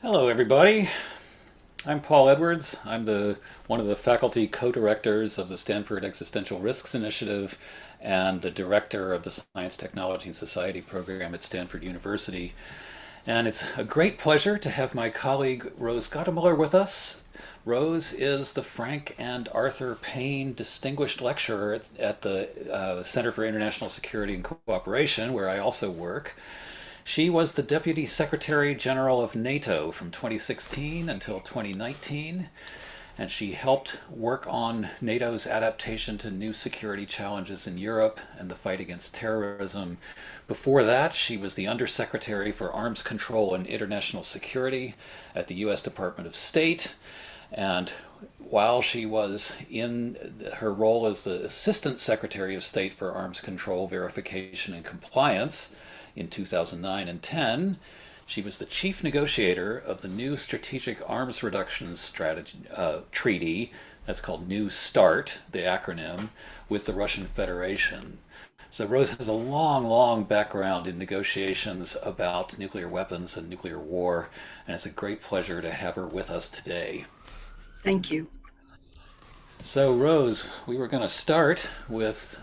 Hello, everybody. I'm Paul Edwards. I'm one of the faculty co-directors of the Stanford Existential Risks Initiative and the director of the Science, Technology, and Society program at Stanford University. And it's a great pleasure to have my colleague Rose Gottemoeller with us. Rose is the Frank and Arthur Payne Distinguished Lecturer at the Center for International Security and Cooperation, where I also work. She was the Deputy Secretary General of NATO from 2016 until 2019, and she helped work on NATO's adaptation to new security challenges in Europe and the fight against terrorism. Before that, she was the Undersecretary for Arms Control and International Security at the U.S. Department of State, and while she was in her role as the Assistant Secretary of State for Arms Control, Verification, and Compliance, in 2009 and 10, she was the chief negotiator of the new Strategic Arms Reduction Treaty, that's called New START, the acronym, with the Russian Federation. So Rose has a long, long background in negotiations about nuclear weapons and nuclear war, and it's a great pleasure to have her with us today. Thank you. So Rose, we were going to start with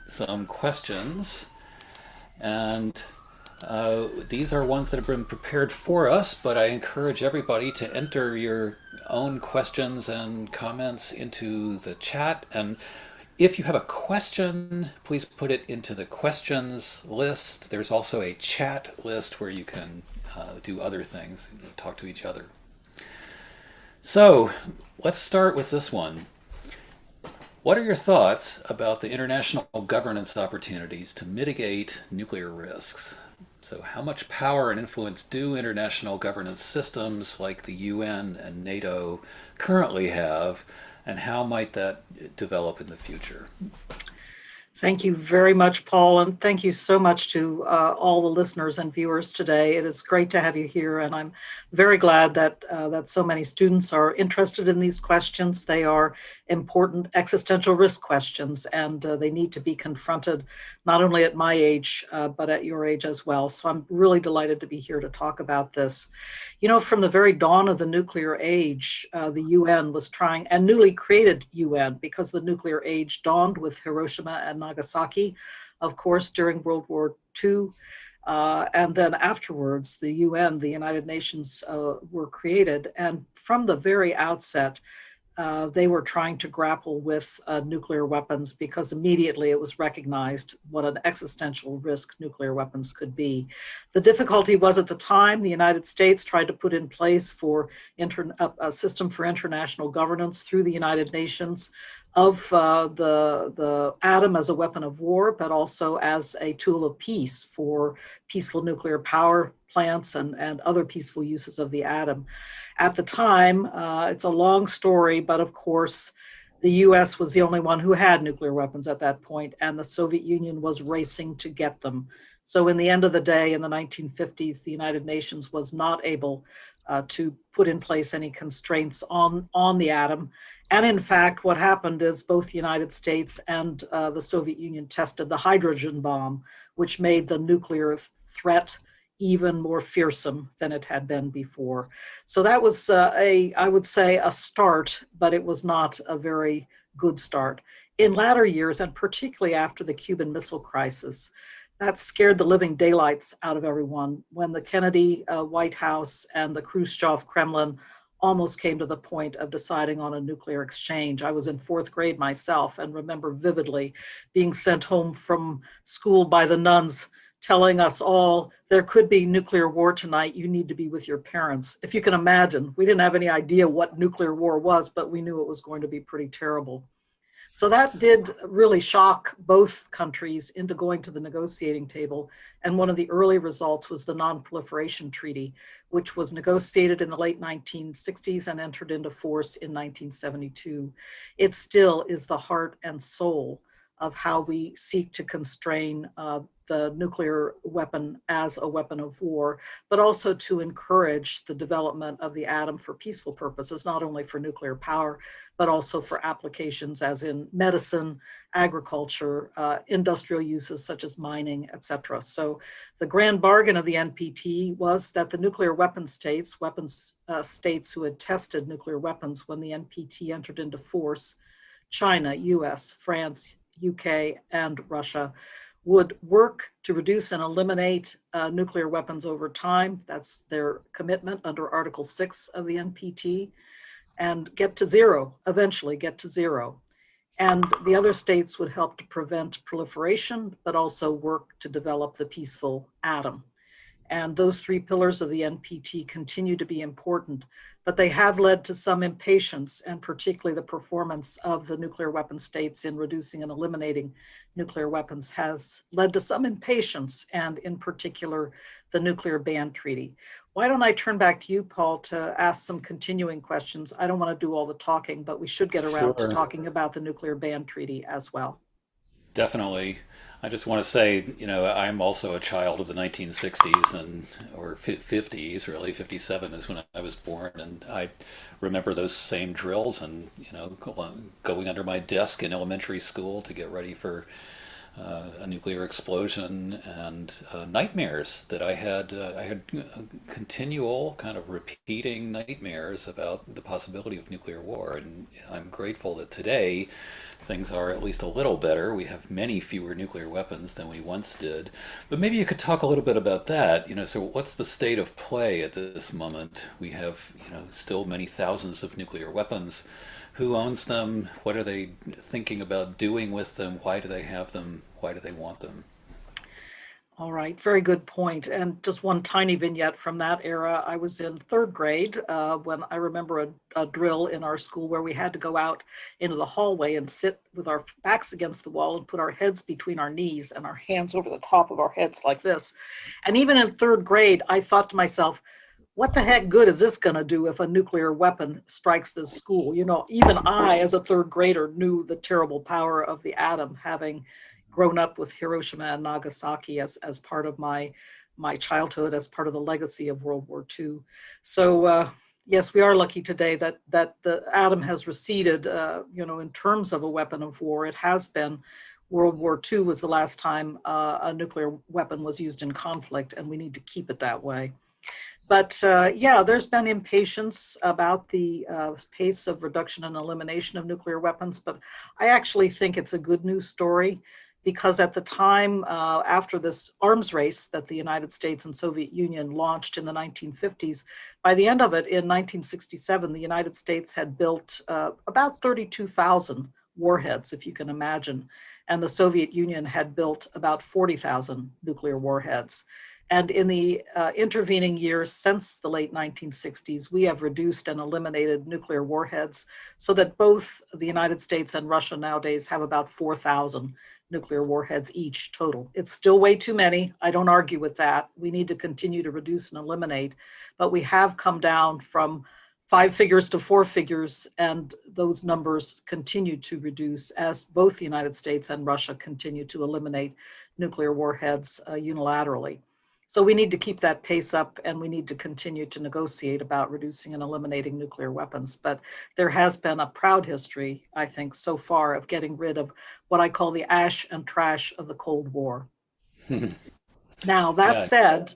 some questions. And these are ones that have been prepared for us, but I encourage everybody to enter your own questions and comments into the chat. And if you have a question, please put it into the questions list. There's also a chat list where you can do other things, talk to each other. So let's start with this one. What are your thoughts about the international governance opportunities to mitigate nuclear risks? So how much power and influence do international governance systems like the UN and NATO currently have, and how might that develop in the future? Thank you very much, Paul, and thank you so much to all the listeners and viewers today. It is great to have you here, and I'm very glad that so many students are interested in these questions. They are important existential risk questions, and they need to be confronted not only at my age, but at your age as well. So I'm really delighted to be here to talk about this. You know, from the very dawn of the nuclear age, the UN was trying, and newly created UN, because the nuclear age dawned with Hiroshima and Nagasaki, of course, during World War II. And then afterwards, the UN, the United Nations, were created. And from the very outset, they were trying to grapple with nuclear weapons, because immediately it was recognized what an existential risk nuclear weapons could be. The difficulty was, at the time, the United States tried to put in place a system for international governance through the United Nations of the atom as a weapon of war, but also as a tool of peace for peaceful nuclear power plants and other peaceful uses of the atom. At the time, it's a long story, but of course, the US was the only one who had nuclear weapons at that point, and the Soviet Union was racing to get them. So in the end of the day, in the 1950s, the United Nations was not able to put in place any constraints on the atom. And in fact, what happened is both the United States and the Soviet Union tested the hydrogen bomb, which made the nuclear threat even more fearsome than it had been before. So that was I would say, a start, but it was not a very good start. In latter years, and particularly after the Cuban Missile Crisis, that scared the living daylights out of everyone when the Kennedy White House and the Khrushchev Kremlin almost came to the point of deciding on a nuclear exchange. I was in fourth grade myself and remember vividly being sent home from school by the nuns telling us all, there could be nuclear war tonight, you need to be with your parents. If you can imagine, we didn't have any idea what nuclear war was, but we knew it was going to be pretty terrible. So that did really shock both countries into going to the negotiating table. And one of the early results was the nonproliferation treaty, which was negotiated in the late 1960s and entered into force in 1972. It still is the heart and soul of how we seek to constrain the nuclear weapon as a weapon of war, but also to encourage the development of the atom for peaceful purposes, not only for nuclear power, but also for applications as in medicine, agriculture, industrial uses such as mining, etc. So the grand bargain of the NPT was that the nuclear states who had tested nuclear weapons when the NPT entered into force, China, US, France, UK, and Russia, would work to reduce and eliminate nuclear weapons over time. That's their commitment under Article 6 of the NPT, and get to zero, eventually get to zero. And the other states would help to prevent proliferation, but also work to develop the peaceful atom. And those three pillars of the NPT continue to be important, but they have led to some impatience, and particularly the performance of the nuclear weapon states in reducing and eliminating nuclear weapons has led to some impatience, and in particular, the nuclear ban treaty. Why don't I turn back to you, Paul, to ask some continuing questions? I don't want to do all the talking, but we should get around to talking about the nuclear ban treaty as well. Definitely. I just want to say, I'm also a child of the 1960s or 50s, really. 57 is when I was born, and I remember those same drills and, going under my desk in elementary school to get ready for a nuclear explosion, and nightmares that I had. I had continual kind of repeating nightmares about the possibility of nuclear war, and I'm grateful that today things are at least a little better. We have many fewer nuclear weapons than we once did. But maybe you could talk a little bit about that. So what's the state of play at this moment? We have, still many thousands of nuclear weapons. Who owns them? What are they thinking about doing with them? Why do they have them? Why do they want them? All right, very good point. And just one tiny vignette from that era. I was in third grade when I remember a drill in our school where we had to go out into the hallway and sit with our backs against the wall and put our heads between our knees and our hands over the top of our heads like this. And even in third grade, I thought to myself, what the heck good is this going to do if a nuclear weapon strikes this school? Even I, as a third grader, knew the terrible power of the atom, having grown up with Hiroshima and Nagasaki as part of my childhood, as part of the legacy of World War II. So yes, we are lucky today that the atom has receded. In terms of a weapon of war, it has been. World War II was the last time a nuclear weapon was used in conflict, and we need to keep it that way. But there's been impatience about the pace of reduction and elimination of nuclear weapons. But I actually think it's a good news story, because at the time after this arms race that the United States and Soviet Union launched in the 1950s, by the end of it in 1967, the United States had built about 32,000 warheads, if you can imagine. And the Soviet Union had built about 40,000 nuclear warheads. And in the intervening years since the late 1960s, we have reduced and eliminated nuclear warheads so that both the United States and Russia nowadays have about 4,000 nuclear warheads each total. It's still way too many. I don't argue with that. We need to continue to reduce and eliminate, but we have come down from 5 figures to 4 figures, and those numbers continue to reduce as both the United States and Russia continue to eliminate nuclear warheads unilaterally. So we need to keep that pace up, and we need to continue to negotiate about reducing and eliminating nuclear weapons. But there has been a proud history, I think, so far of getting rid of what I call the ash and trash of the Cold War. Now, that Yeah. said,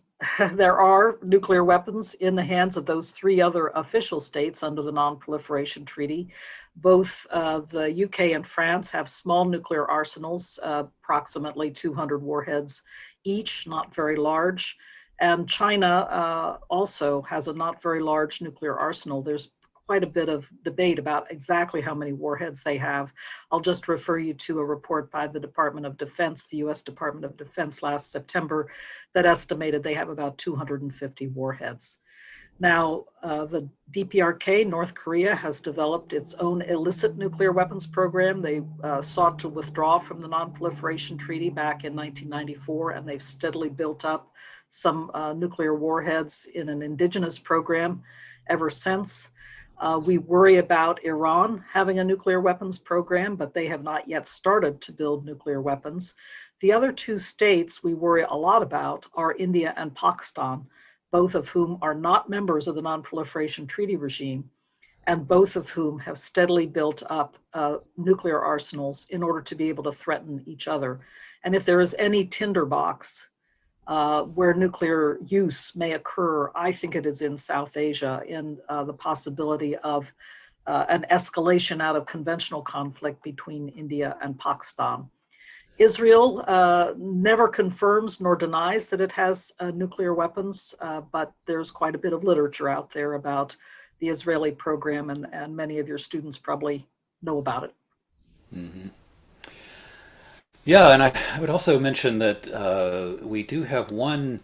there are nuclear weapons in the hands of those 3 other official states under the nonproliferation treaty. Both the UK and France have small nuclear arsenals, approximately 200 warheads each, not very large. And China also has a not very large nuclear arsenal. There's quite a bit of debate about exactly how many warheads they have. I'll just refer you to a report by the Department of Defense, the US Department of Defense last September, that estimated they have about 250 warheads. Now, the DPRK, North Korea, has developed its own illicit nuclear weapons program. They sought to withdraw from the nonproliferation treaty back in 1994, and they've steadily built up some nuclear warheads in an indigenous program ever since. We worry about Iran having a nuclear weapons program, but they have not yet started to build nuclear weapons. The other two states we worry a lot about are India and Pakistan, both of whom are not members of the nonproliferation treaty regime, and both of whom have steadily built up nuclear arsenals in order to be able to threaten each other. And if there is any tinderbox where nuclear use may occur, I think it is in South Asia, in the possibility of an escalation out of conventional conflict between India and Pakistan. Israel never confirms nor denies that it has nuclear weapons, but there's quite a bit of literature out there about the Israeli program, and many of your students probably know about it. Mm-hmm. Yeah, and I would also mention that we do have one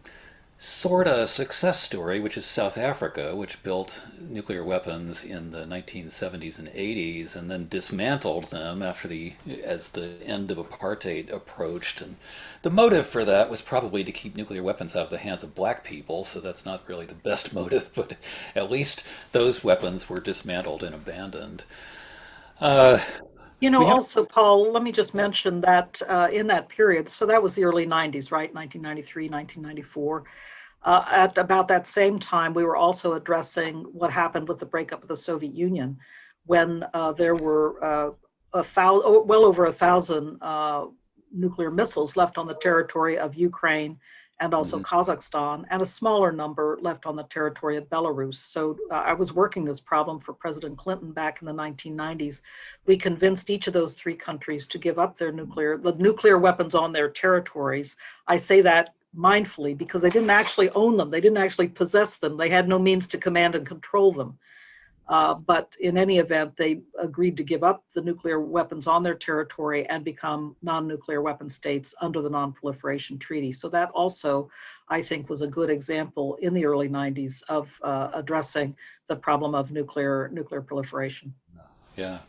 sort of success story, which is South Africa, which built nuclear weapons in the 1970s and 80s, and then dismantled them as the end of apartheid approached. And the motive for that was probably to keep nuclear weapons out of the hands of black people. So that's not really the best motive, but at least those weapons were dismantled and abandoned. Uh, we have, Also, Paul, let me just mention that in that period, so that was the early 90s, right? 1993, 1994. At about that same time, we were also addressing what happened with the breakup of the Soviet Union, when there were well over 1,000 nuclear missiles left on the territory of Ukraine and also mhm. Kazakhstan, and a smaller number left on the territory of Belarus. So I was working this problem for President Clinton back in the 1990s. We convinced each of those three countries to give up the nuclear weapons on their territories. I say that mindfully because they didn't actually own them. They didn't actually possess them. They had no means to command and control them. But in any event, they agreed to give up the nuclear weapons on their territory and become non-nuclear weapon states under the Non-Proliferation Treaty. So that also, I think, was a good example in the early 90s of addressing the problem of nuclear proliferation. Yeah.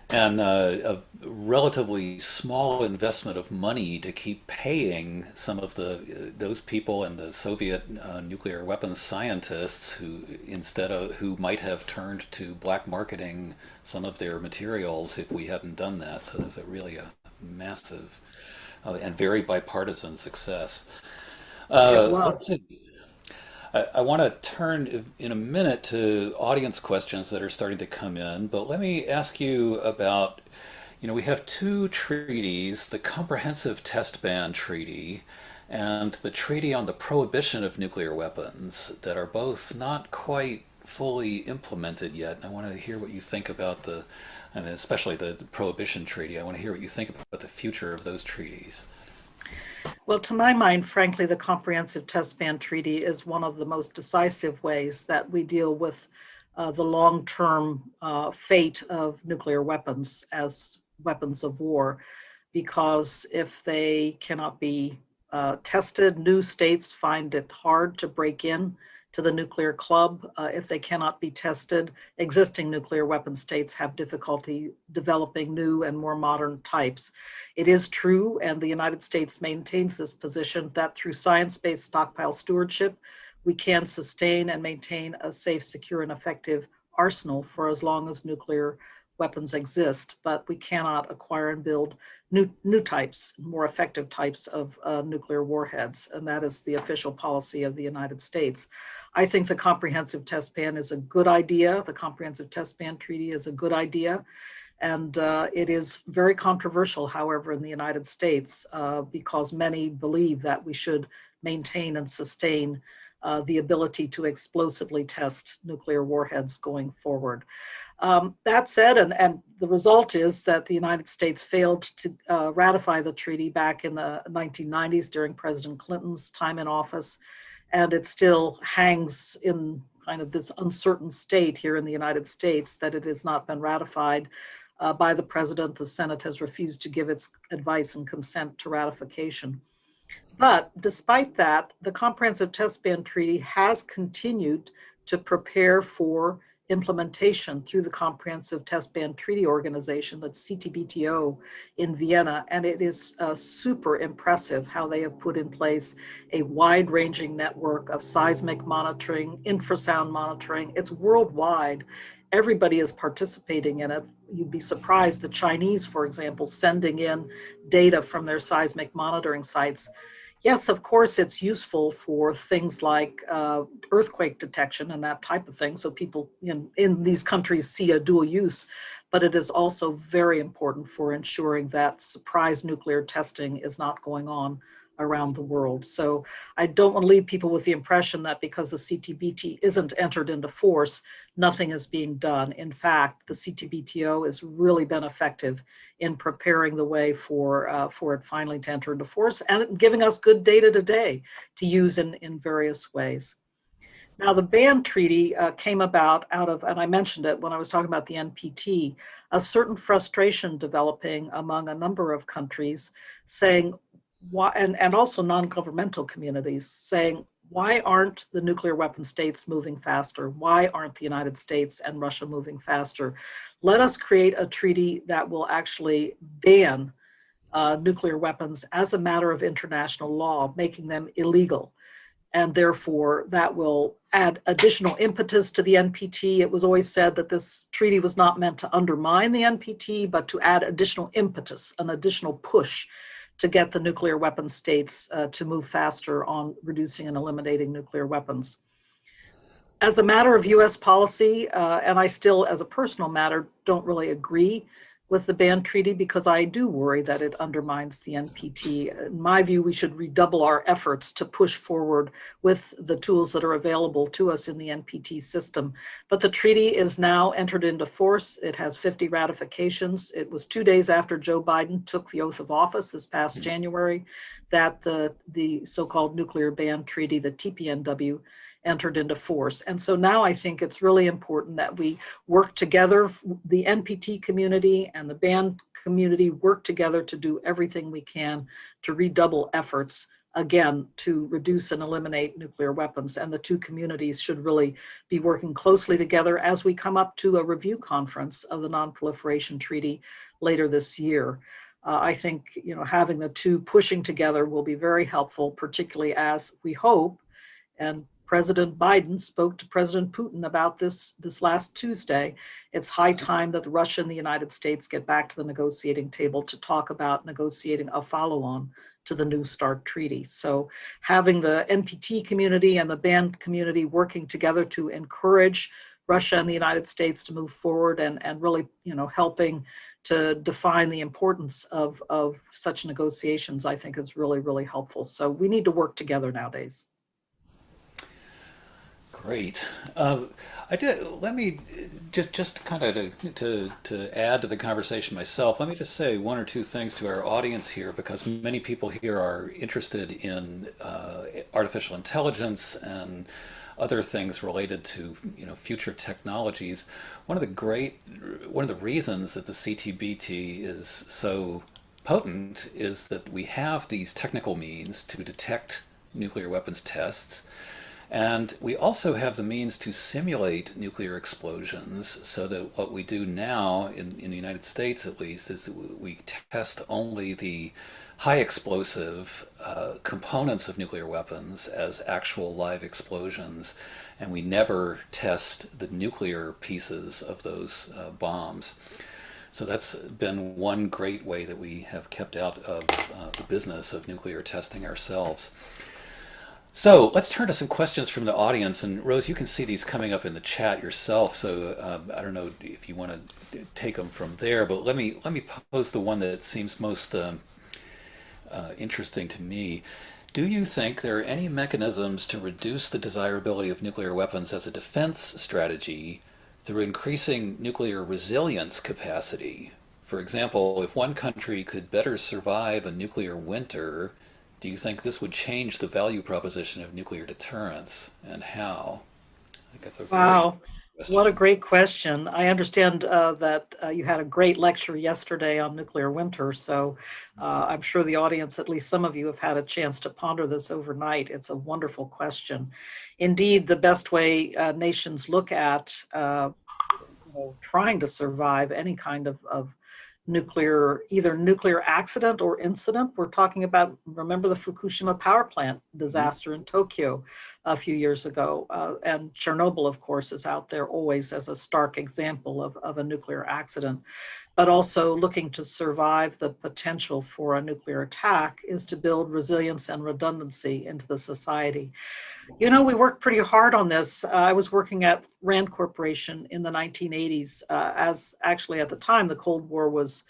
And a relatively small investment of money to keep paying some of those people and the Soviet nuclear weapons scientists who might have turned to black marketing some of their materials if we hadn't done that. So there's really a massive and very bipartisan success. It Let's was. see. I want to turn in a minute to audience questions that are starting to come in, but let me ask you about, we have two treaties, the Comprehensive Test Ban Treaty and the Treaty on the Prohibition of Nuclear Weapons, that are both not quite fully implemented yet. I want to hear what you think about and especially the Prohibition Treaty. I want to hear what you think about the future of those treaties. Well, to my mind, frankly, the Comprehensive Test Ban Treaty is one of the most decisive ways that we deal with the long-term fate of nuclear weapons as weapons of war, because if they cannot be tested, new states find it hard to break in to the nuclear club. If they cannot be tested, existing nuclear weapon states have difficulty developing new and more modern types. It is true, and the United States maintains this position, that through science-based stockpile stewardship, we can sustain and maintain a safe, secure, and effective arsenal for as long as nuclear weapons exist, but we cannot acquire and build new types, more effective types of nuclear warheads, and that is the official policy of the United States. I think the Comprehensive Test Ban is a good idea. The Comprehensive Test Ban Treaty is a good idea. And it is very controversial, however, in the United States, because many believe that we should maintain and sustain the ability to explosively test nuclear warheads going forward. That said, and the result is that the United States failed to ratify the treaty back in the 1990s during President Clinton's time in office, and it still hangs in kind of this uncertain state here in the United States that it has not been ratified by the president. The Senate has refused to give its advice and consent to ratification. But despite that, the Comprehensive Test Ban Treaty has continued to prepare for implementation through the Comprehensive Test Ban Treaty Organization, that's CTBTO in Vienna. And it is super impressive how they have put in place a wide-ranging network of seismic monitoring, infrasound monitoring. It's worldwide. everybody is participating in it. You'd be surprised. The Chinese, for example, sending in data from their seismic monitoring sites. Yes, of course, it's useful for things like earthquake detection and that type of thing. So people in these countries see a dual use, but it is also very important for ensuring that surprise nuclear testing is not going on around the world. So I don't want to leave people with the impression that because the CTBT isn't entered into force, nothing is being done. In fact, the CTBTO has really been effective in preparing the way for it finally to enter into force and giving us good data today to use in various ways. Now, the ban treaty came about out of, and I mentioned it when I was talking about the NPT, a certain frustration developing among a number of countries saying, why, and also non-governmental communities saying, why aren't the nuclear weapon states moving faster? Why aren't the United States and Russia moving faster? Let us create a treaty that will actually ban nuclear weapons as a matter of international law, making them illegal. And therefore, that will add additional impetus to the NPT. It was always said that this treaty was not meant to undermine the NPT, but to add additional impetus, an additional push to get the nuclear weapon states to move faster on reducing and eliminating nuclear weapons. As a matter of US policy, and I still, as a personal matter, don't really agree with the ban treaty because I do worry that it undermines the NPT. In my view, we should redouble our efforts to push forward with the tools that are available to us in the NPT system. But the treaty is now entered into force. It has 50 ratifications. It was 2 days after Joe Biden took the oath of office this past January that the so-called nuclear ban treaty, the TPNW, entered into force. And so now I think it's really important that we work together, the NPT community and the ban community work together to do everything we can to redouble efforts, again, to reduce and eliminate nuclear weapons. And the two communities should really be working closely together as we come up to a review conference of the nonproliferation treaty later this year. I think having the two pushing together will be very helpful, particularly as we hope, and President Biden spoke to President Putin about this last Tuesday. It's high time that Russia and the United States get back to the negotiating table to talk about negotiating a follow-on to the New START treaty. So having the NPT community and the ban community working together to encourage Russia and the United States to move forward and really, helping to define the importance of such negotiations, I think is really, really helpful. So we need to work together nowadays. Great. Let me just kind of to add to the conversation myself. Let me just say one or two things to our audience here, because many people here are interested in artificial intelligence and other things related to future technologies. One of the reasons that the CTBT is so potent is that we have these technical means to detect nuclear weapons tests. And we also have the means to simulate nuclear explosions, so that what we do now, in the United States at least, is that we test only the high explosive components of nuclear weapons as actual live explosions, and we never test the nuclear pieces of those bombs. So that's been one great way that we have kept out of the business of nuclear testing ourselves. So let's turn to some questions from the audience. And Rose, you can see these coming up in the chat yourself. So I don't know if you want to take them from there, but let me pose the one that seems most interesting to me. Do you think there are any mechanisms to reduce the desirability of nuclear weapons as a defense strategy through increasing nuclear resilience capacity? For example, if one country could better survive a nuclear winter, do you think this would change the value proposition of nuclear deterrence, and how? I think that's a Wow, question. what a great question. I understand that you had a great lecture yesterday on nuclear winter, so I'm sure the audience, at least some of you, have had a chance to ponder this overnight. It's a wonderful question. Indeed, the best way nations look at trying to survive any kind of either nuclear accident or incident. We're talking about, remember the Fukushima power plant disaster in Tokyo. a few years ago. And Chernobyl, of course, is out there always as a stark example of a nuclear accident. But also looking to survive the potential for a nuclear attack is to build resilience and redundancy into the society. You know, we worked pretty hard on this. I was working at Rand Corporation in the 1980s, as actually at the time the Cold War was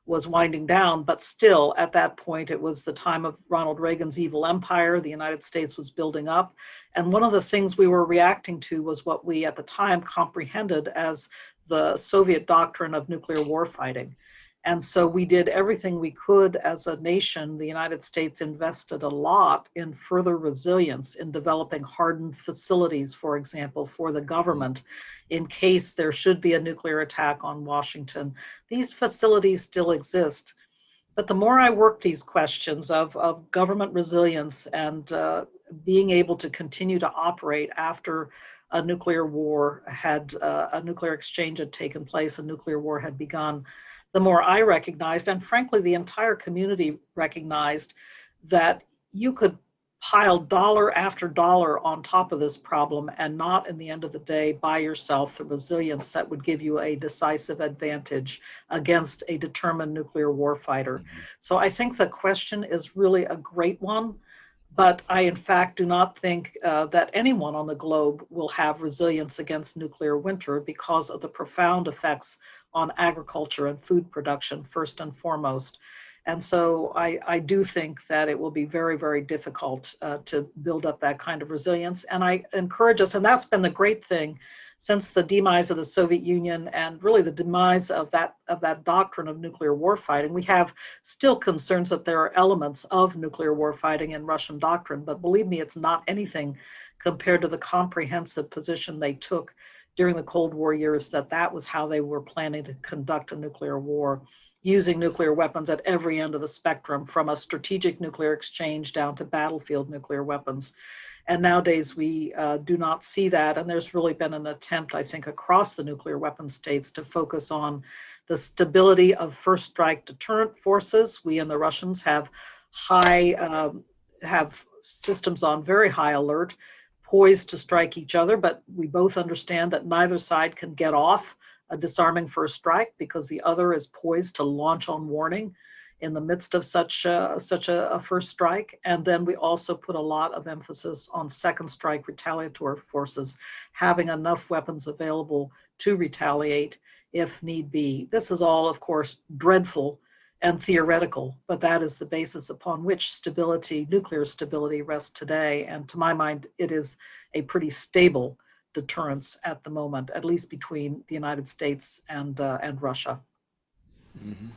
winding down, but still at that point, it was the time of Ronald Reagan's evil empire. The United States was building up. And one of the things we were reacting to was what we at the time comprehended as the Soviet doctrine of nuclear warfighting. And so we did everything we could as a nation. The United States invested a lot in further resilience in developing hardened facilities, for example, for the government in case there should be a nuclear attack on Washington. These facilities still exist. But the more I work these questions of government resilience and being able to continue to operate after a nuclear war had, a nuclear exchange had taken place, a nuclear war had begun, the more I recognized, and frankly, the entire community recognized, that you could pile dollar after dollar on top of this problem and not, in the end of the day, by yourself the resilience that would give you a decisive advantage against a determined nuclear warfighter. So I think the question is really a great one. But I, in fact, do not think that anyone on the globe will have resilience against nuclear winter because of the profound effects on agriculture and food production, first and foremost. And so I do think that it will be very, very difficult to build up that kind of resilience. And I encourage us, and that's been the great thing since the demise of the Soviet Union and really the demise of that doctrine of nuclear warfighting. We have still concerns that there are elements of nuclear warfighting in Russian doctrine, but believe me, it's not anything compared to the comprehensive position they took during the Cold War years, that was how they were planning to conduct a nuclear war, using nuclear weapons at every end of the spectrum, from a strategic nuclear exchange down to battlefield nuclear weapons. And nowadays we do not see that. And there's really been an attempt, I think, across the nuclear weapon states to focus on the stability of first strike deterrent forces. We and the Russians have have systems on very high alert, poised to strike each other, but we both understand that neither side can get off a disarming first strike because the other is poised to launch on warning in the midst of such a first strike. And then we also put a lot of emphasis on second strike retaliatory forces having enough weapons available to retaliate if need be. This is all, of course, dreadful and theoretical, but that is the basis upon which stability, nuclear stability, rests today. And to my mind, it is a pretty stable deterrence at the moment, at least between the United States and Russia. Mm-hmm.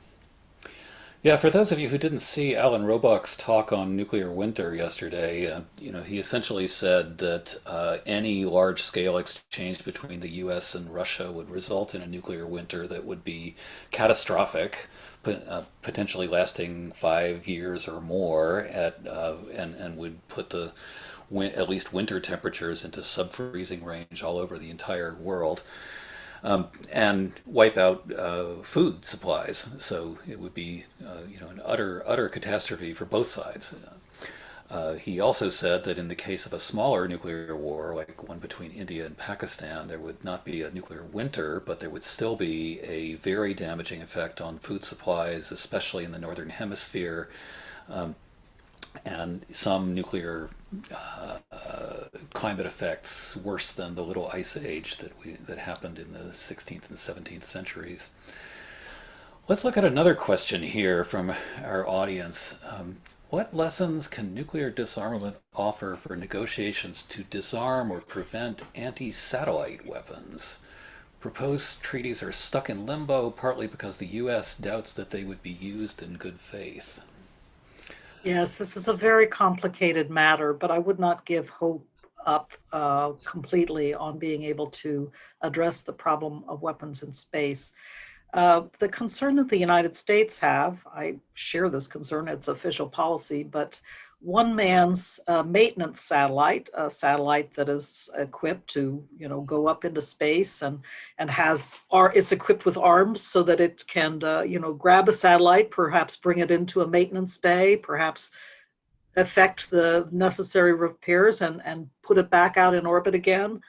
Yeah, for those of you who didn't see Alan Robock's talk on nuclear winter yesterday, he essentially said that any large-scale exchange between the U.S. and Russia would result in a nuclear winter that would be catastrophic, potentially lasting 5 years or more, and would put at least winter temperatures into sub-freezing range all over the entire world. And wipe out food supplies. So it would be, an utter catastrophe for both sides. He also said that in the case of a smaller nuclear war, like one between India and Pakistan, there would not be a nuclear winter, but there would still be a very damaging effect on food supplies, especially in the northern hemisphere, and some nuclear climate effects worse than the little ice age that happened in the 16th and 17th centuries. Let's look at another question here from our audience. What lessons can nuclear disarmament offer for negotiations to disarm or prevent anti-satellite weapons? Proposed treaties are stuck in limbo, partly because the U.S. doubts that they would be used in good faith. Yes, this is a very complicated matter, but I would not give hope up completely on being able to address the problem of weapons in space. The concern that the United States have, I share this concern, it's official policy, but one man's maintenance satellite, a satellite that is equipped to, go up into space and it's equipped with arms so that it can, grab a satellite, perhaps bring it into a maintenance bay, perhaps effect the necessary repairs and put it back out in orbit again.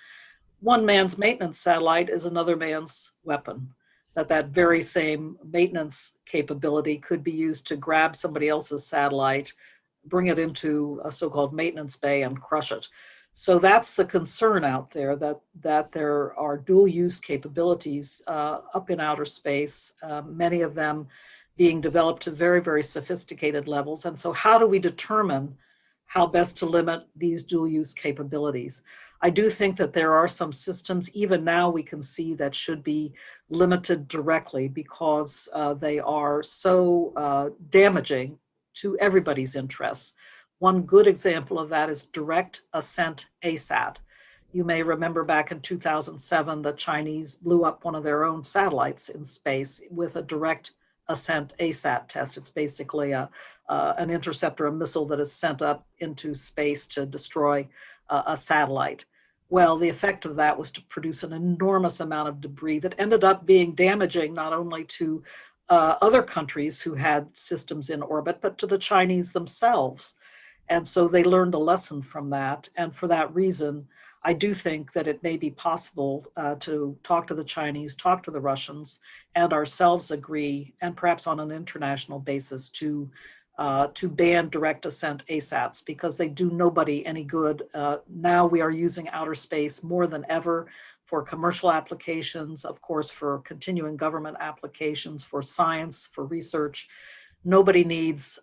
One man's maintenance satellite is another man's weapon. That very same maintenance capability could be used to grab somebody else's satellite, bring it into a so-called maintenance bay and crush it. So that's the concern out there, that there are dual use capabilities up in outer space, many of them being developed to very, very sophisticated levels. And so how do we determine how best to limit these dual use capabilities? I do think that there are some systems, even now we can see, that should be limited directly because they are so damaging to everybody's interests. One good example of that is direct ascent ASAT. You may remember back in 2007, the Chinese blew up one of their own satellites in space with a direct ascent ASAT test. It's basically an interceptor, a missile that is sent up into space to destroy a satellite. Well, the effect of that was to produce an enormous amount of debris that ended up being damaging not only to other countries who had systems in orbit, but to the Chinese themselves. And so they learned a lesson from that. And for that reason, I do think that it may be possible to talk to the Chinese, talk to the Russians, and ourselves agree, and perhaps on an international basis, to ban direct ascent ASATs, because they do nobody any good. Now we are using outer space more than ever for commercial applications, of course, for continuing government applications, for science, for research. Nobody needs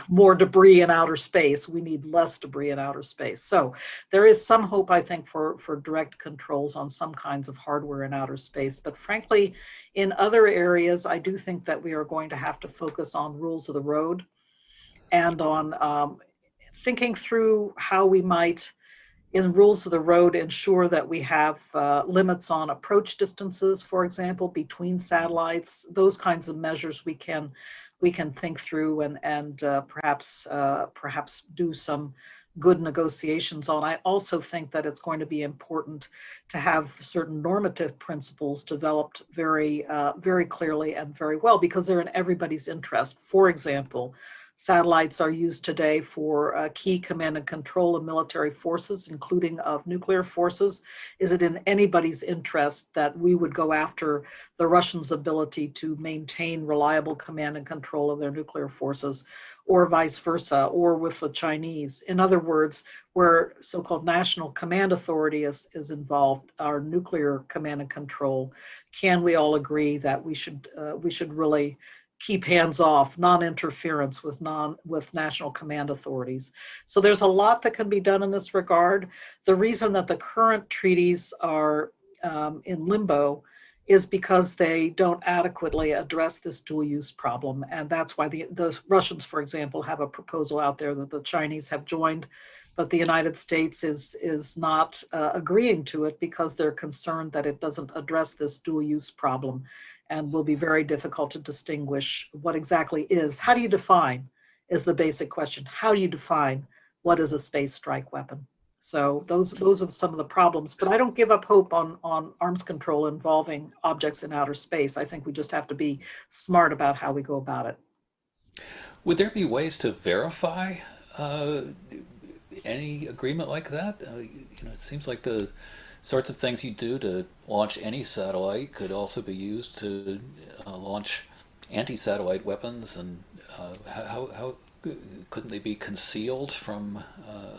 more debris in outer space. We need less debris in outer space. So there is some hope, I think, for direct controls on some kinds of hardware in outer space. But frankly, in other areas, I do think that we are going to have to focus on rules of the road and on thinking through how we might, in rules of the road, ensure that we have limits on approach distances, for example, between satellites. Those kinds of measures we can think through and perhaps do some good negotiations on. I also think that it's going to be important to have certain normative principles developed very clearly and very well, because they're in everybody's interest. For example, satellites are used today for key command and control of military forces, including of nuclear forces. Is it in anybody's interest that we would go after the Russians' ability to maintain reliable command and control of their nuclear forces, or vice versa, or with the Chinese? In other words, where so-called national command authority is involved, our nuclear command and control, can we all agree that we should really keep hands off, non-interference with national command authorities? So there's a lot that can be done in this regard. The reason that the current treaties are in limbo is because they don't adequately address this dual use problem. And that's why the Russians, for example, have a proposal out there that the Chinese have joined, but the United States is not agreeing to it because they're concerned that it doesn't address this dual use problem, and will be very difficult to distinguish what exactly is. How do you define, is the basic question. How do you define what is a space strike weapon? So those are some of the problems, but I don't give up hope on arms control involving objects in outer space. I think we just have to be smart about how we go about it. Would there be ways to verify any agreement like that? It seems like the sorts of things you do to launch any satellite could also be used to launch anti-satellite weapons, and how couldn't they be concealed from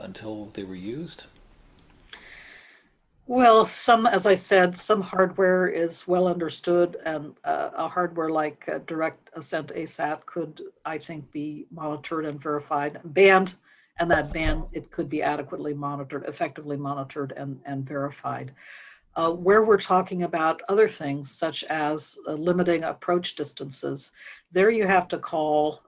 until they were used? Well, as I said, some hardware is well understood, and a hardware like direct ascent ASAT could, I think, be monitored and verified, banned, and that ban, it could be adequately monitored, effectively monitored and verified. Where we're talking about other things, such as limiting approach distances, there you have to call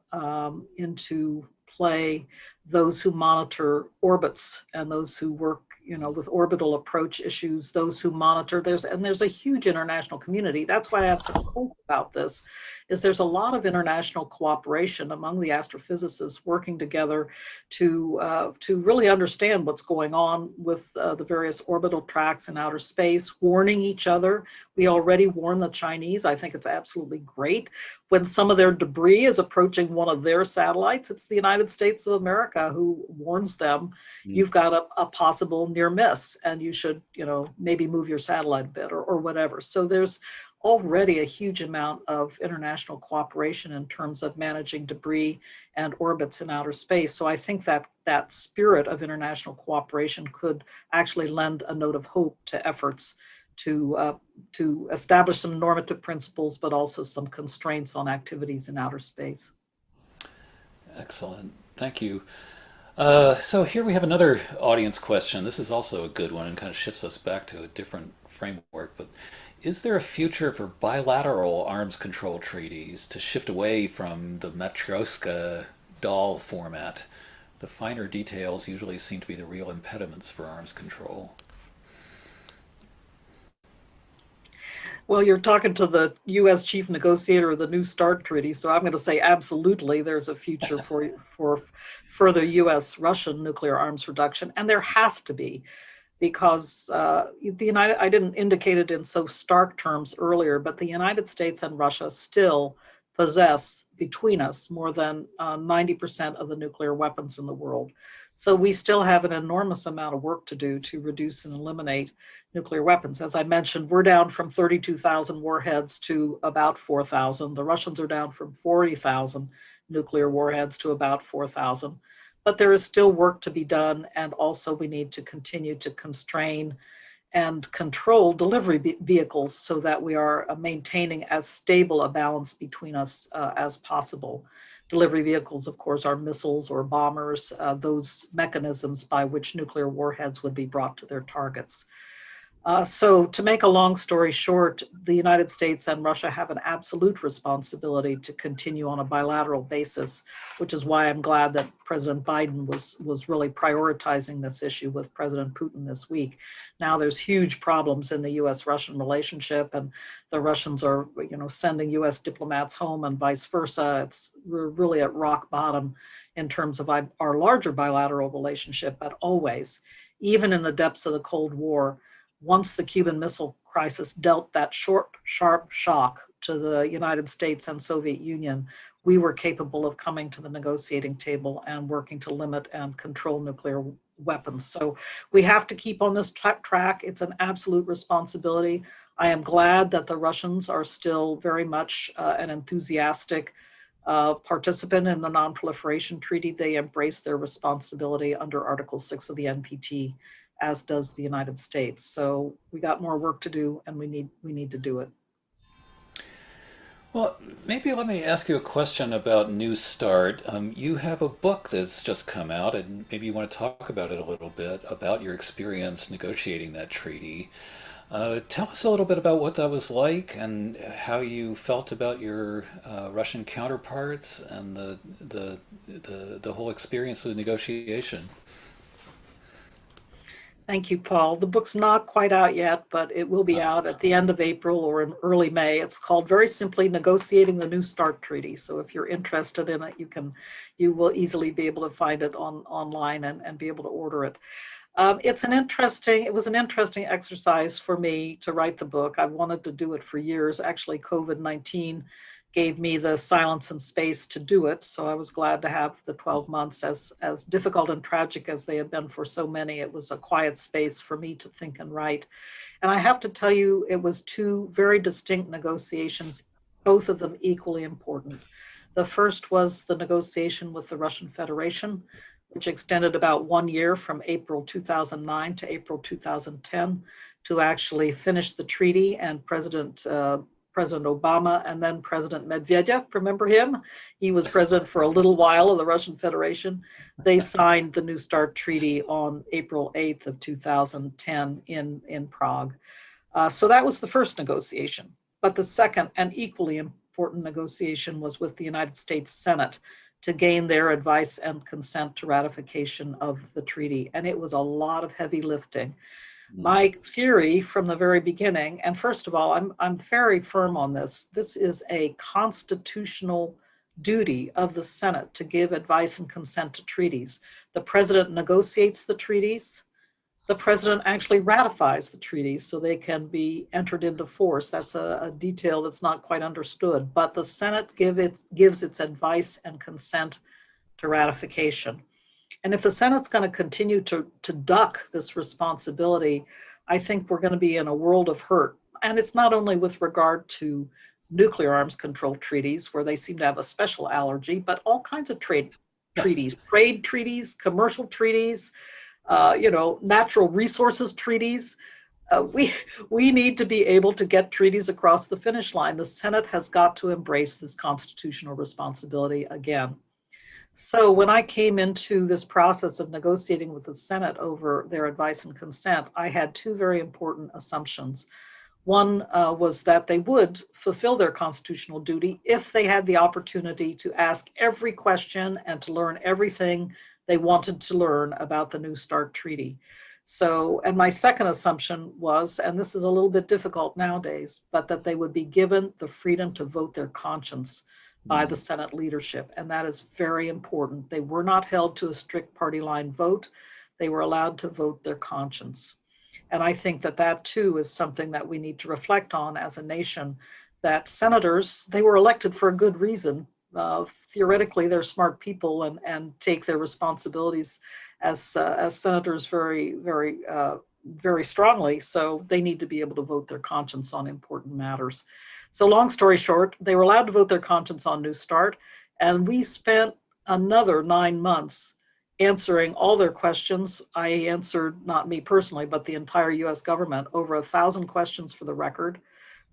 into play those who monitor orbits and those who work with orbital approach issues, those who monitor. There's a huge international community. That's why I have such hope about this, is there's a lot of international cooperation among the astrophysicists working together to really understand what's going on with the various orbital tracks in outer space, warning each other. We already warn the Chinese. I think it's absolutely great. when some of their debris is approaching one of their satellites, it's the United States of America who warns them, Mm. you've got a possible near miss and you should, maybe move your satellite a bit or whatever. So there's already a huge amount of international cooperation in terms of managing debris and orbits in outer space. So I think that that spirit of international cooperation could actually lend a note of hope to efforts to establish some normative principles, but also some constraints on activities in outer space. Excellent. Thank you. So here we have another audience question. This is also a good one and kind of shifts us back to a different framework. But is there a future for bilateral arms control treaties to shift away from the Matryoshka doll format? The finer details usually seem to be the real impediments for arms control. Well, you're talking to the U.S. chief negotiator of the New START treaty, so I'm going to say absolutely there's a future for further U.S.-Russian nuclear arms reduction, and there has to be, because the United, I didn't indicate it in so stark terms earlier, but the United States and Russia still possess between us more than 90% of the nuclear weapons in the world. So we still have an enormous amount of work to do to reduce and eliminate nuclear weapons. As I mentioned, we're down from 32,000 warheads to about 4,000. The Russians are down from 40,000 nuclear warheads to about 4,000. But there is still work to be done, and also we need to continue to constrain and control delivery vehicles so that we are maintaining as stable a balance between us as possible. Delivery vehicles, of course, are missiles or bombers, those mechanisms by which nuclear warheads would be brought to their targets. So to make a long story short, the United States and Russia have an absolute responsibility to continue on a bilateral basis, which is why I'm glad that President Biden was really prioritizing this issue with President Putin this week. Now there's huge problems in the U.S.-Russian relationship, and the Russians are, sending U.S. diplomats home and vice versa. We're really at rock bottom in terms of our larger bilateral relationship, but always, even in the depths of the Cold War, once the Cuban Missile Crisis dealt that short, sharp shock to the United States and Soviet Union, we were capable of coming to the negotiating table and working to limit and control nuclear weapons. So we have to keep on this track. It's an absolute responsibility. I am glad that the Russians are still very much an enthusiastic participant in the nonproliferation treaty. They embrace their responsibility under Article 6 of the NPT, as does the United States. So we got more work to do, and we need to do it. Well, maybe let me ask you a question about New Start. You have a book that's just come out, and maybe you want to talk about it a little bit, about your experience negotiating that treaty. Tell us a little bit about what that was like and how you felt about your Russian counterparts and the whole experience of the negotiation. Thank you, Paul. The book's not quite out yet, but it will be out at the end of April or in early May. It's called very simply Negotiating the New START Treaty. So if you're interested in it, you will easily be able to find it online and be able to order it. It was an interesting exercise for me to write the book. I've wanted to do it for years. Actually, COVID-19 gave me the silence and space to do it. So I was glad to have the 12 months, as difficult and tragic as they have been for so many. It was a quiet space for me to think and write. And I have to tell you, it was two very distinct negotiations, both of them equally important. The first was the negotiation with the Russian Federation, which extended about 1 year from April 2009 to April 2010 to actually finish the treaty. And President Obama and then President Medvedev, remember him? He was president for a little while of the Russian Federation. They signed the New START Treaty on April 8th of 2010 in Prague. So that was the first negotiation. But the second and equally important negotiation was with the United States Senate to gain their advice and consent to ratification of the treaty. And it was a lot of heavy lifting. My theory from the very beginning, and first of all, I'm very firm on this. This is a constitutional duty of the Senate to give advice and consent to treaties. The president negotiates the treaties. the president actually ratifies the treaties so they can be entered into force. That's a detail that's not quite understood, but the Senate gives its advice and consent to ratification. And if the Senate's going to continue to duck this responsibility, I think we're going to be in a world of hurt. And it's not only with regard to nuclear arms control treaties, where they seem to have a special allergy, but all kinds of trade treaties, commercial treaties, natural resources treaties. We need to be able to get treaties across the finish line. The Senate has got to embrace this constitutional responsibility again. So when I came into this process of negotiating with the Senate over their advice and consent, I had two very important assumptions. One was that they would fulfill their constitutional duty if they had the opportunity to ask every question and to learn everything they wanted to learn about the New START treaty. So, and my second assumption was, and this is a little bit difficult nowadays, but that they would be given the freedom to vote their conscience by the Senate leadership. And that is very important. They were not held to a strict party line vote. They were allowed to vote their conscience. And I think that that too is something that we need to reflect on as a nation, that senators, they were elected for a good reason. Theoretically, they're smart people and take their responsibilities as senators very strongly. So they need to be able to vote their conscience on important matters. So long story short, they were allowed to vote their conscience on New START. And we spent another 9 months answering all their questions. I answered, not me personally, but the entire US government, over 1,000 questions for the record.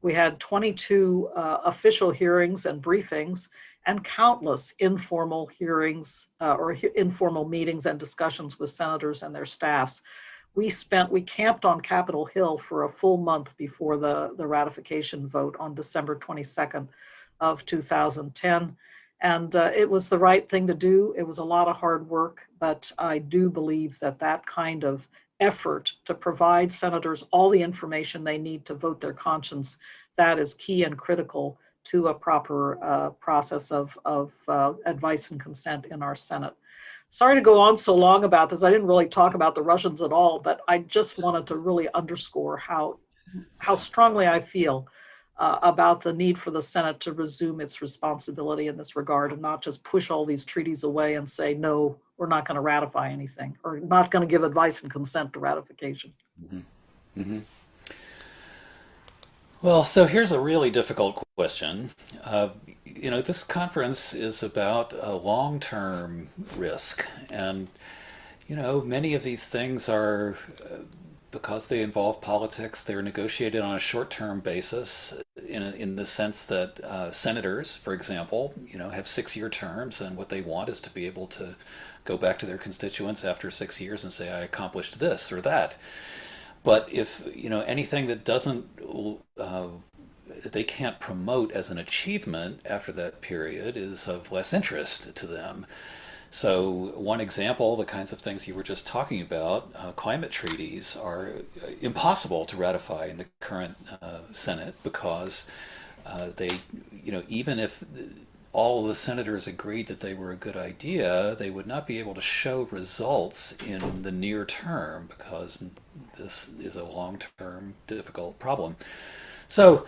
We had 22 official hearings and briefings and countless informal hearings or informal meetings and discussions with senators and their staffs. We camped on Capitol Hill for a full month before the ratification vote on December 22nd of 2010. And it was the right thing to do. It was a lot of hard work, but I do believe that that kind of effort to provide senators all the information they need to vote their conscience, that is key and critical to a proper process of advice and consent in our Senate. Sorry to go on so long about this. I didn't really talk about the Russians at all, but I just wanted to really underscore how strongly I feel about the need for the Senate to resume its responsibility in this regard and not just push all these treaties away and say, no, we're not going to ratify anything or not going to give advice and consent to ratification. Mm-hmm. Mm-hmm. Well, so here's a really difficult question. This conference is about a long-term risk, and many of these things are because they involve politics. They're negotiated on a short-term basis, in the sense that senators, for example, have 6-year terms, and what they want is to be able to go back to their constituents after 6 years and say, I accomplished this or that. But if anything that doesn't they can't promote as an achievement after that period is of less interest to them. So one example, the kinds of things you were just talking about, climate treaties are impossible to ratify in the current Senate because they, even if all the senators agreed that they were a good idea, they would not be able to show results in the near term because this is a long-term difficult problem. So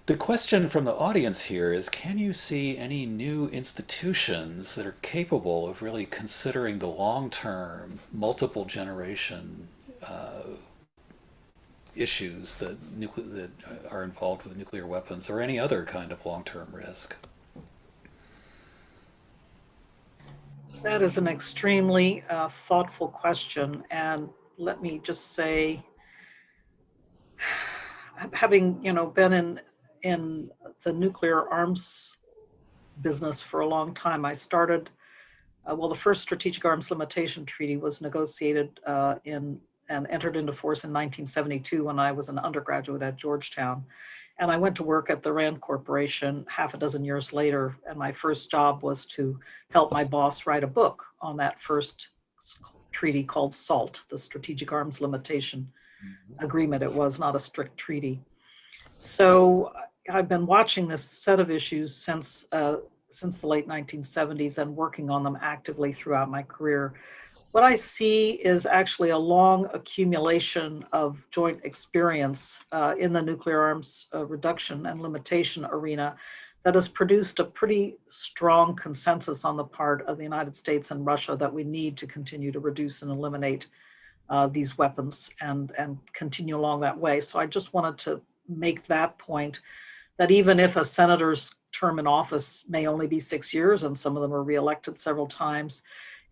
the question from the audience here is, can you see any new institutions that are capable of really considering the long-term, multiple generation issues that are involved with nuclear weapons or any other kind of long-term risk? That is an extremely thoughtful question. And let me just say, having been in the nuclear arms business for a long time, I started. The first strategic arms limitation treaty was negotiated and entered into force in 1972 when I was an undergraduate at Georgetown. And I went to work at the Rand Corporation half a dozen years later, and my first job was to help my boss write a book on that first treaty called SALT, the Strategic Arms Limitation Agreement. It was not a strict treaty. So I've been watching this set of issues since the late 1970s and working on them actively throughout my career. what I see is actually a long accumulation of joint experience in the nuclear arms reduction and limitation arena that has produced a pretty strong consensus on the part of the United States and Russia that we need to continue to reduce and eliminate these weapons and continue along that way. So I just wanted to make that point, that even if a senator's term in office may only be 6 years, and some of them are reelected several times,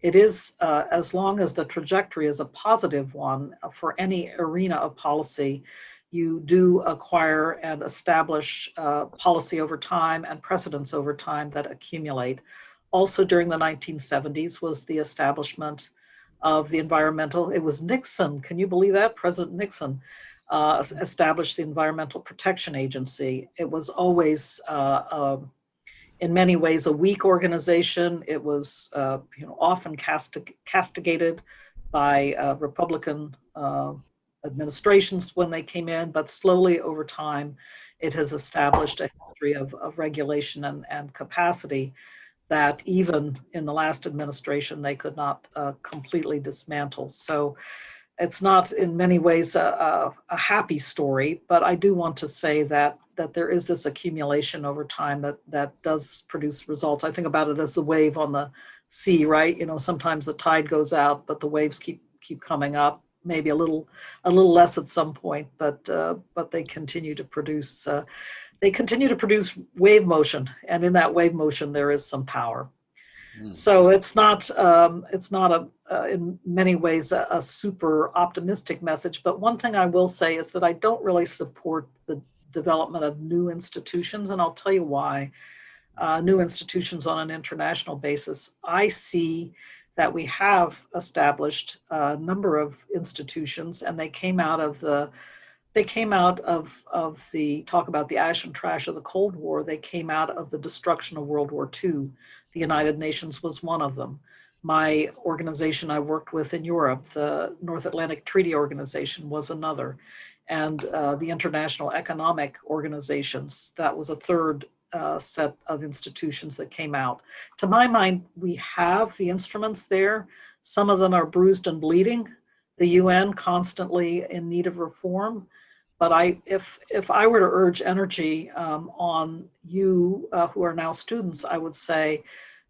it is, as long as the trajectory is a positive one for any arena of policy, you do acquire and establish policy over time and precedents over time that accumulate. Also during the 1970s was the establishment of the environmental, it was Nixon, can you believe that? President Nixon established the Environmental Protection Agency. It was always, in many ways, a weak organization. It was often castigated by Republican administrations when they came in, but slowly over time, it has established a history of regulation and capacity that even in the last administration, they could not completely dismantle. So it's not in many ways a happy story, but I do want to say that there is this accumulation over time that does produce results. I think about it as the wave on the sea, right? Sometimes the tide goes out, but the waves keep coming up. Maybe a little less at some point, but they continue to produce. They continue to produce wave motion, and in that wave motion, there is some power. So it's not in many ways a super optimistic message. But one thing I will say is that I don't really support the development of new institutions, and I'll tell you why. New institutions on an international basis. I see that we have established a number of institutions, and they came out of the talk about the ash and trash of the Cold War. They came out of the destruction of World War II. The United Nations was one of them. My organization I worked with in Europe, the North Atlantic Treaty Organization, was another. And the International Economic Organizations, that was a third set of institutions that came out. To my mind, we have the instruments there. Some of them are bruised and bleeding. The UN constantly in need of reform. But if I were to urge energy on you who are now students, I would say,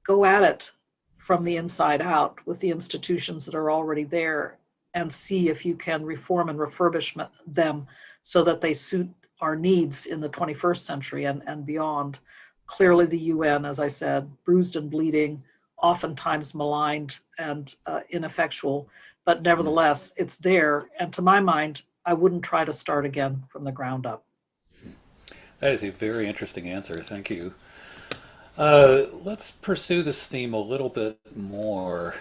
go at it from the inside out with the institutions that are already there and see if you can reform and refurbish them so that they suit our needs in the 21st century and beyond. Clearly the UN, as I said, bruised and bleeding, oftentimes maligned and ineffectual, but nevertheless, it's there. And to my mind, I wouldn't try to start again from the ground up. That is a very interesting answer. Thank you. Let's pursue this theme a little bit more.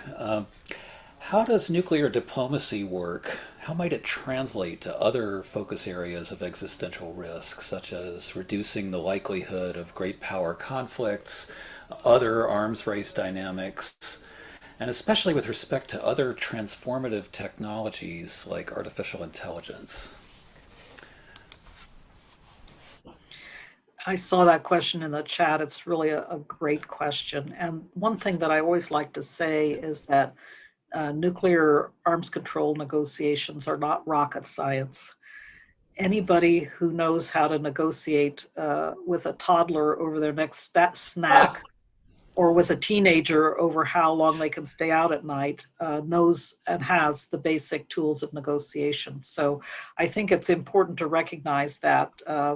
How does nuclear diplomacy work? How might it translate to other focus areas of existential risk, such as reducing the likelihood of great power conflicts, other arms race dynamics, and especially with respect to other transformative technologies like artificial intelligence? I saw that question in the chat. It's really a great question. And one thing that I always like to say is that nuclear arms control negotiations are not rocket science. Anybody who knows how to negotiate with a toddler over their next snack or with a teenager over how long they can stay out at night knows and has the basic tools of negotiation. So I think it's important to recognize that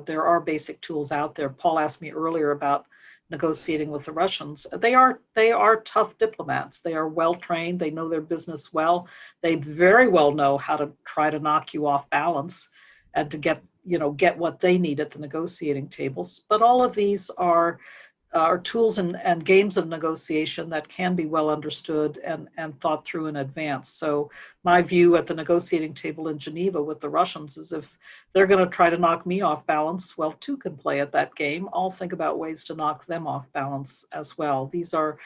there are basic tools out there. Paul asked me earlier about negotiating with the Russians. They are tough diplomats. They are well trained. They know their business well. They very well know how to try to knock you off balance and to get what they need at the negotiating tables. But all of these are tools and games of negotiation that can be well understood and thought through in advance. So my view at the negotiating table in Geneva with the Russians is if they're going to try to knock me off balance, well, two can play at that game. I'll think about ways to knock them off balance as well. These are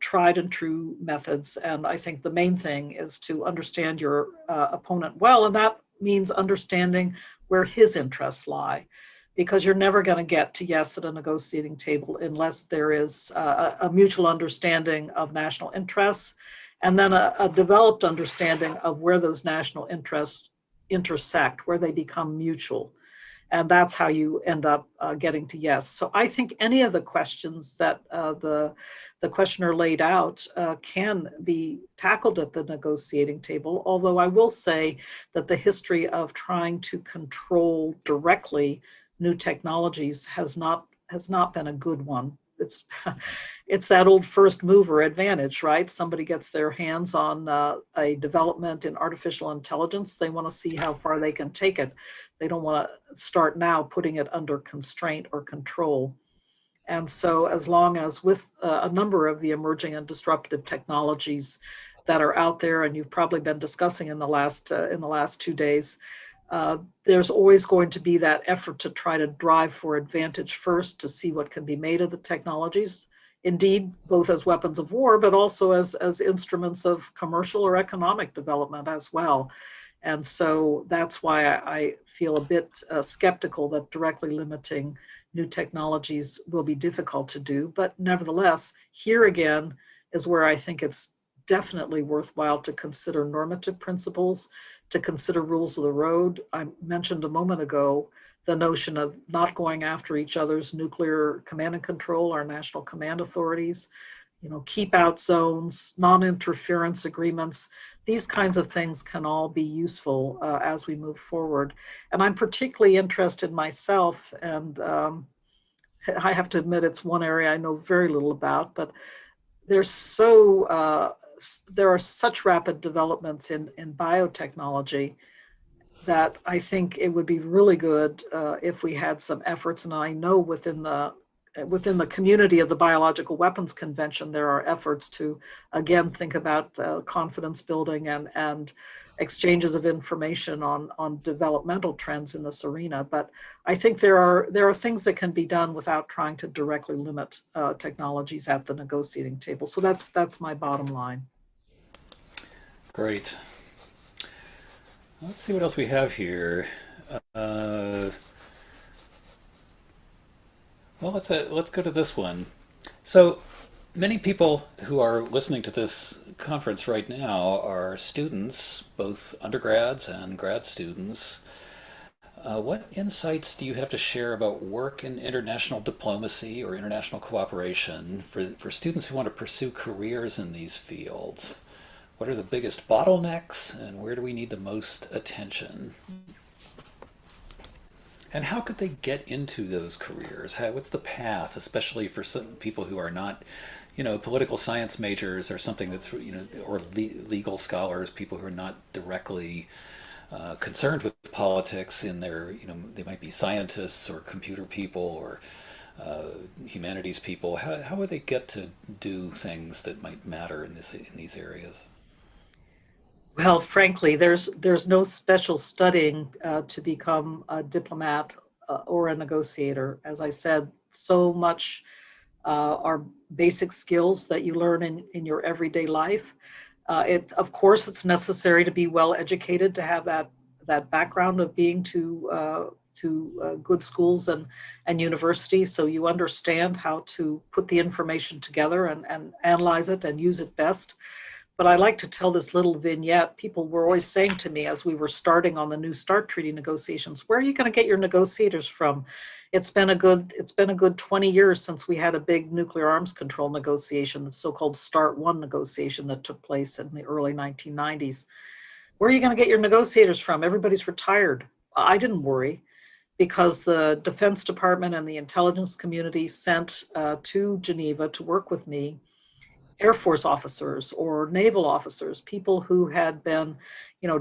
tried and true methods. And I think the main thing is to understand your opponent well, and that means understanding where his interests lie, because you're never going to get to yes at a negotiating table unless there is a mutual understanding of national interests and then a developed understanding of where those national interests intersect, where they become mutual. And that's how you end up getting to yes. So I think any of the questions that the questioner laid out can be tackled at the negotiating table, although I will say that the history of trying to control directly new technologies has not been a good one. It's that old first mover advantage, right? Somebody gets their hands on a development in artificial intelligence. They want to see how far they can take it. They don't want to start now putting it under constraint or control. And so as long as with a number of the emerging and disruptive technologies that are out there, and you've probably been discussing in the last 2 days, there's always going to be that effort to try to drive for advantage first, to see what can be made of the technologies, indeed, both as weapons of war, but also as instruments of commercial or economic development as well. And so that's why I feel a bit skeptical that directly limiting new technologies will be difficult to do. But nevertheless, here again is where I think it's definitely worthwhile to consider normative principles, to consider rules of the road. I mentioned a moment ago the notion of not going after each other's nuclear command and control, our national command authorities, keep out zones, non-interference agreements. These kinds of things can all be useful as we move forward. And I'm particularly interested myself, and I have to admit it's one area I know very little about, but there are such rapid developments in biotechnology that I think it would be really good if we had some efforts. And I know within the community of the Biological Weapons Convention, there are efforts to, again, think about confidence building and exchanges of information on developmental trends in this arena. But I think there are things that can be done without trying to directly limit technologies at the negotiating table. So that's my bottom line. Great. Let's see what else we have here. Uh, well, let's go to this one. So many people who are listening to this conference right now are students, both undergrads and grad students. What insights do you have to share about work in international diplomacy or international cooperation for students who want to pursue careers in these fields? What are the biggest bottlenecks, and where do we need the most attention? And how could they get into those careers? What's the path, especially for some people who are not, political science majors or something that's, or legal scholars, people who are not directly concerned with politics in their, they might be scientists or computer people or humanities people. How would they get to do things that might matter in these areas? Well, frankly, there's no special studying to become a diplomat or a negotiator. As I said, so much are basic skills that you learn in your everyday life. Of course, it's necessary to be well educated, to have that background of being to good schools and universities, so you understand how to put the information together and analyze it and use it best. But I like to tell this little vignette. People were always saying to me as we were starting on the New START treaty negotiations, where are you going to get your negotiators from? It's been a good 20 years since we had a big nuclear arms control negotiation, the so-called START 1 negotiation that took place in the early 1990s. Where are you going to get your negotiators from? Everybody's retired. I didn't worry, because the Defense Department and the intelligence community sent to Geneva to work with me Air Force officers or naval officers, people who had been,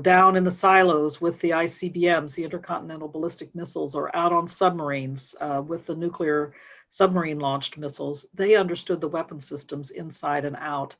down in the silos with the ICBMs, the intercontinental ballistic missiles, or out on submarines with the nuclear submarine launched missiles. They understood the weapon systems inside and out.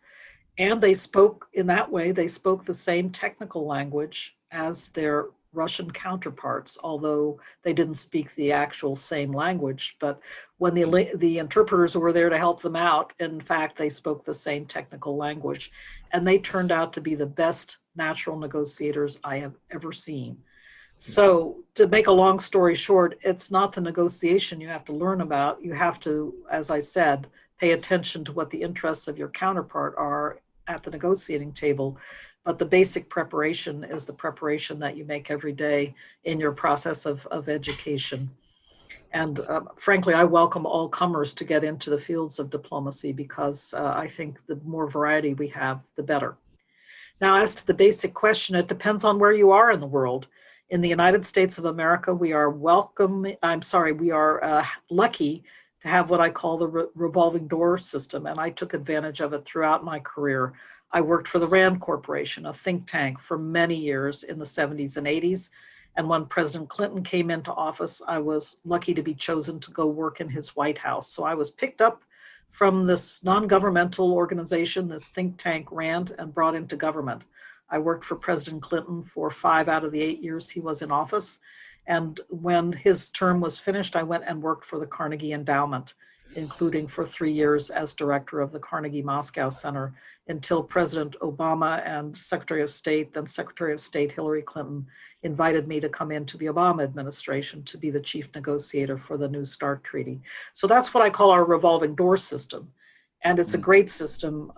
And they spoke, in that way, they spoke the same technical language as their Russian counterparts, although they didn't speak the actual same language. But when the interpreters were there to help them out, in fact, they spoke the same technical language. And they turned out to be the best natural negotiators I have ever seen. So to make a long story short, it's not the negotiation you have to learn about. You have to, as I said, pay attention to what the interests of your counterpart are at the negotiating table, but the basic preparation is the preparation that you make every day in your process of education. And frankly, I welcome all comers to get into the fields of diplomacy because I think the more variety we have, the better. Now, as to the basic question, it depends on where you are in the world. In the United States of America, we are lucky to have what I call the revolving door system, and I took advantage of it throughout my career. I worked for the RAND Corporation, a think tank, for many years in the 70s and 80s. And when President Clinton came into office, I was lucky to be chosen to go work in his White House. So I was picked up from this non-governmental organization, this think tank RAND, and brought into government. I worked for President Clinton for 5 out of the 8 years he was in office. And when his term was finished, I went and worked for the Carnegie Endowment, including for 3 years as director of the Carnegie Moscow Center until President Obama and Secretary of State, then Secretary of State Hillary Clinton, invited me to come into the Obama administration to be the chief negotiator for the New START Treaty. So that's what I call our revolving door system. And it's a great system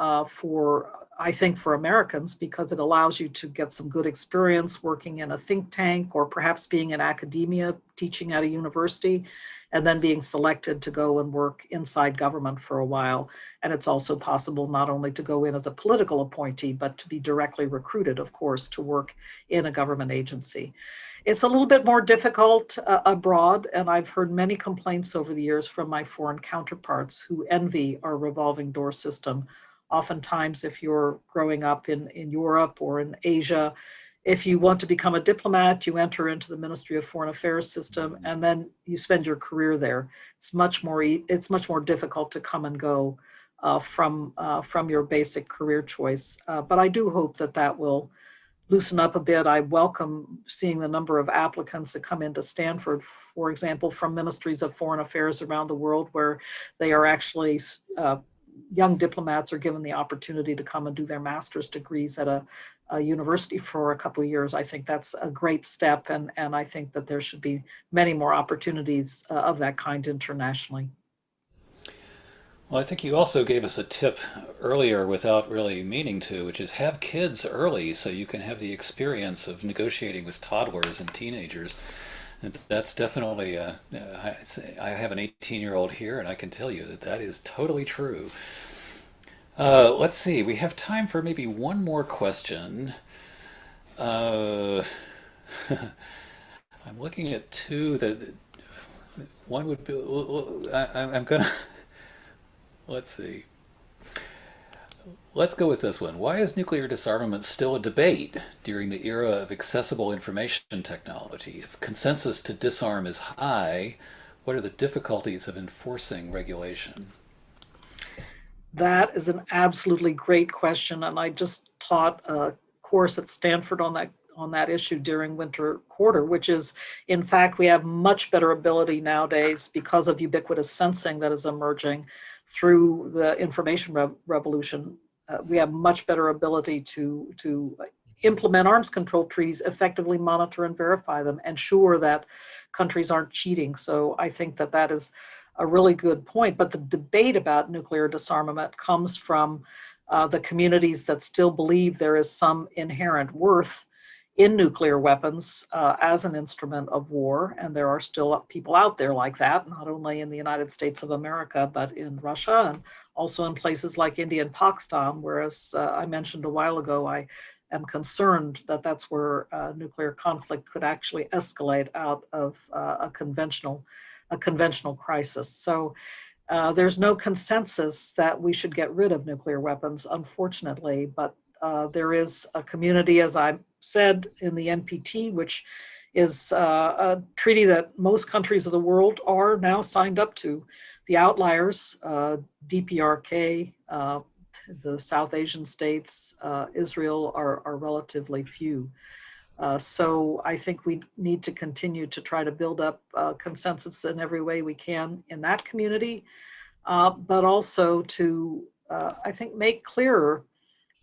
I think, for Americans, because it allows you to get some good experience working in a think tank or perhaps being in academia, teaching at a university, and then being selected to go and work inside government for a while. And it's also possible not only to go in as a political appointee, but to be directly recruited, of course, to work in a government agency. It's a little bit more difficult abroad, and I've heard many complaints over the years from my foreign counterparts who envy our revolving door system. Oftentimes, if you're growing up in Europe or in Asia, if you want to become a diplomat, you enter into the Ministry of Foreign Affairs system, and then you spend your career there. It's much more difficult to come and go from your basic career choice. But I do hope that will loosen up a bit. I welcome seeing the number of applicants that come into Stanford, for example, from ministries of foreign affairs around the world, where they are actually young diplomats are given the opportunity to come and do their master's degrees at a university for a couple of years. I think that's a great step, and I think that there should be many more opportunities of that kind internationally. Well, I think you also gave us a tip earlier without really meaning to, which is have kids early so you can have the experience of negotiating with toddlers and teenagers. And that's definitely, I have an 18-year-old here, and I can tell you that is totally true. Let's see, we have time for maybe one more question. Uh, I'm looking at two that one would be, I'm gonna, let's see. Let's go with this one. Why is nuclear disarmament still a debate during the era of accessible information technology? If consensus to disarm is high, what are the difficulties of enforcing regulation? That is an absolutely great question, and I just taught a course at Stanford on that issue during winter quarter, which is, in fact, we have much better ability nowadays because of ubiquitous sensing that is emerging through the information revolution. We have much better ability to implement arms control treaties, effectively monitor and verify them, ensure that countries aren't cheating. So I think that is a really good point. But the debate about nuclear disarmament comes from the communities that still believe there is some inherent worth in nuclear weapons as an instrument of war. And there are still people out there like that, not only in the United States of America, but in Russia and also in places like India and Pakistan, whereas I mentioned a while ago, I am concerned that that's where nuclear conflict could actually escalate out of a conventional crisis. So there's no consensus that we should get rid of nuclear weapons, unfortunately, but there is a community, as I said, in the NPT, which is a treaty that most countries of the world are now signed up to. The outliers, DPRK, the South Asian states, Israel, are relatively few. So I think we need to continue to try to build up consensus in every way we can in that community, but also to, I think, make clearer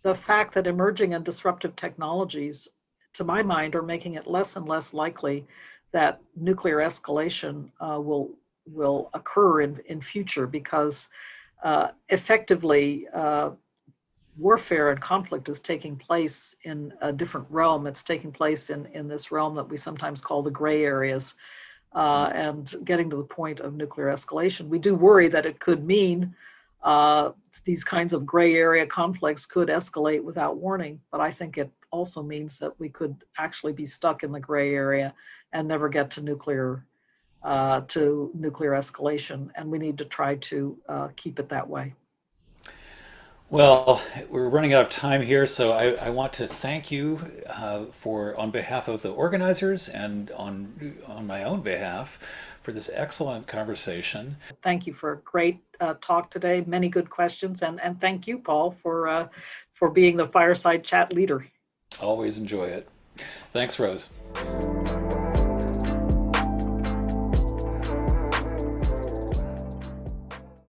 the fact that emerging and disruptive technologies, to my mind, are making it less and less likely that nuclear escalation will occur in future, because effectively warfare and conflict is taking place in a different realm. It's taking place in this realm that we sometimes call the gray areas, and getting to the point of nuclear escalation. We do worry that it could mean these kinds of gray area conflicts could escalate without warning, but I think it also means that we could actually be stuck in the gray area and never get to nuclear escalation, and we need to try to keep it that way. Well, we're running out of time here, so I want to thank you on behalf of the organizers and on my own behalf for this excellent conversation. Thank you for a great talk today. Many good questions, and thank you, Paul, for being the Fireside Chat leader. Always enjoy it. Thanks, Rose.